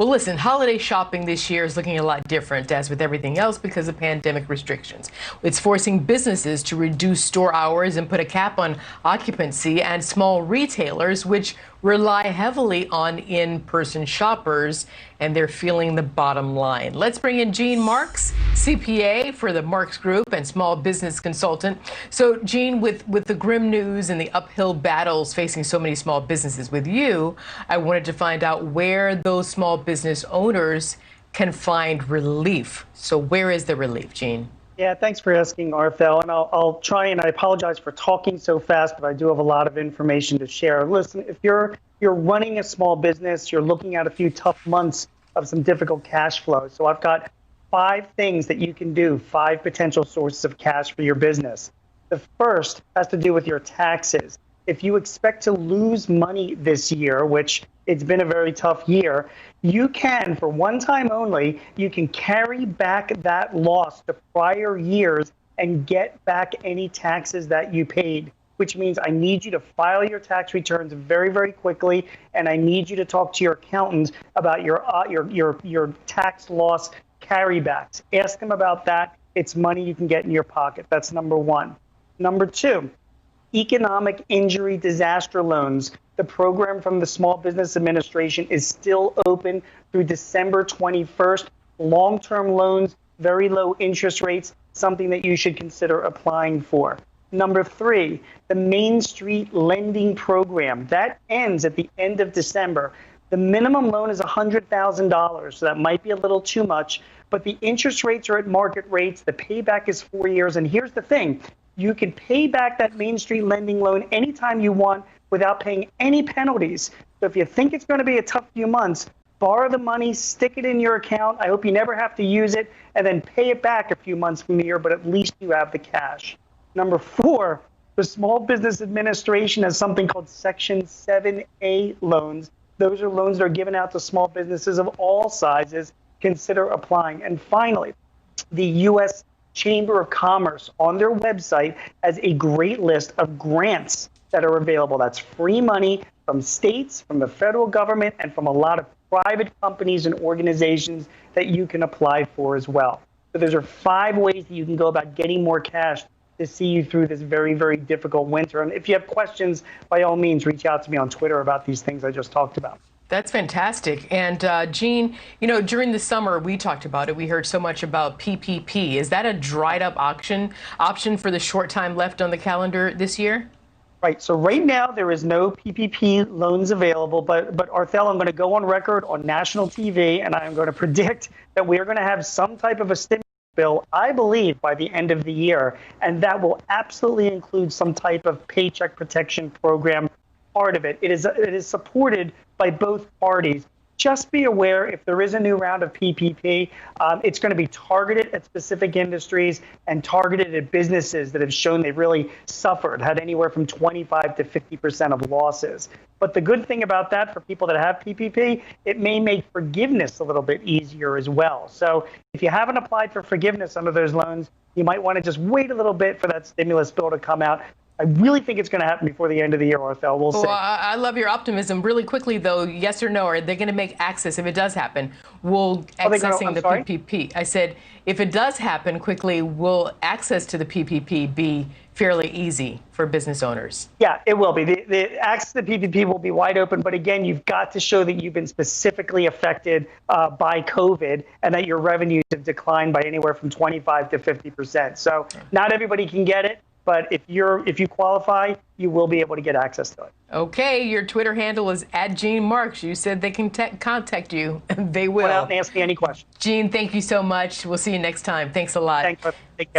Well, listen, holiday shopping this year is looking a lot different, as with everything else, because of pandemic restrictions. It's forcing businesses to reduce store hours and put a cap on occupancy, and small retailers, which rely heavily on in-person shoppers, and they're feeling the bottom line. Let's bring in Jean Marks, CPA for the Marks Group and small business consultant. So, Jean, with the grim news and the uphill battles facing so many small businesses with you, I wanted to find out where those small business owners can find relief. So where is the relief, Jean? Yeah, thanks for asking, Arthel. And I'll try, and I apologize for talking so fast, but I do have a lot of information to share. Listen, if you're running a small business, you're looking at a few tough months of some difficult cash flow. So I've got 5 things that you can do, 5 potential sources of cash for your business. The first has to do with your taxes. If you expect to lose money this year, which it's been a very tough year, you can, for one time only, you can carry back that loss to prior years and get back any taxes that you paid, which means I need you to file your tax returns very, very quickly, and I need you to talk to your accountant about your tax loss carrybacks. Ask them about that. It's money you can get in your pocket. That's number one. Number 2, economic injury disaster loans. The program from the Small Business Administration is still open through December 21st. Long-term loans, very low interest rates, something that you should consider applying for. Number 3, the Main Street Lending Program. That ends at the end of December. The minimum loan is $100,000, so that might be a little too much, but the interest rates are at market rates. The payback is 4 years, and here's the thing. You can pay back that Main Street lending loan anytime you want without paying any penalties. So if you think it's going to be a tough few months, borrow the money, stick it in your account. I hope you never have to use it, and then pay it back a few months from the year, but at least you have the cash. Number 4, the Small Business Administration has something called Section 7A loans. Those are loans that are given out to small businesses of all sizes. Consider applying. And finally, the U.S. Chamber of Commerce on their website has a great list of grants that are available. That's free money from states, from the federal government, and from a lot of private companies and organizations that you can apply for as well. So those are 5 ways that you can go about getting more cash to see you through this very, very difficult winter. And if you have questions, by all means, reach out to me on Twitter about these things I just talked about. That's fantastic. And Jean, you know, during the summer, we talked about it. We heard so much about PPP. Is that a dried up option for the short time left on the calendar this year? Right. So right now, there is no PPP loans available. But Arthel, I'm going to go on record on national TV, and I'm going to predict that we are going to have some type of a stimulus bill, I believe, by the end of the year. And that will absolutely include some type of paycheck protection program part of it. It is supported by both parties. Just be aware, if there is a new round of PPP, it's going to be targeted at specific industries and targeted at businesses that have shown they've really suffered, had anywhere from 25 to 50% of losses. But the good thing about that for people that have PPP, it may make forgiveness a little bit easier as well. So if you haven't applied for forgiveness under those loans, you might want to just wait a little bit for that stimulus bill to come out. I really think it's going to happen before the end of the year, Arthel. We'll see. Well, I love your optimism. Really quickly, though, yes or no, are they going to make access, if it does happen, accessing the PPP? I said, if it does happen quickly, will access to the PPP be fairly easy for business owners? Yeah, it will be. The access to the PPP will be wide open. But again, you've got to show that you've been specifically affected by COVID and that your revenues have declined by anywhere from 25 to 50%. So not everybody can get it. But if you qualify, you will be able to get access to it. Okay, your Twitter handle is @Jean Marks. You said they can contact you. They will. Come out and ask me any questions. Jean, thank you so much. We'll see you next time. Thanks a lot. Thanks. Take care.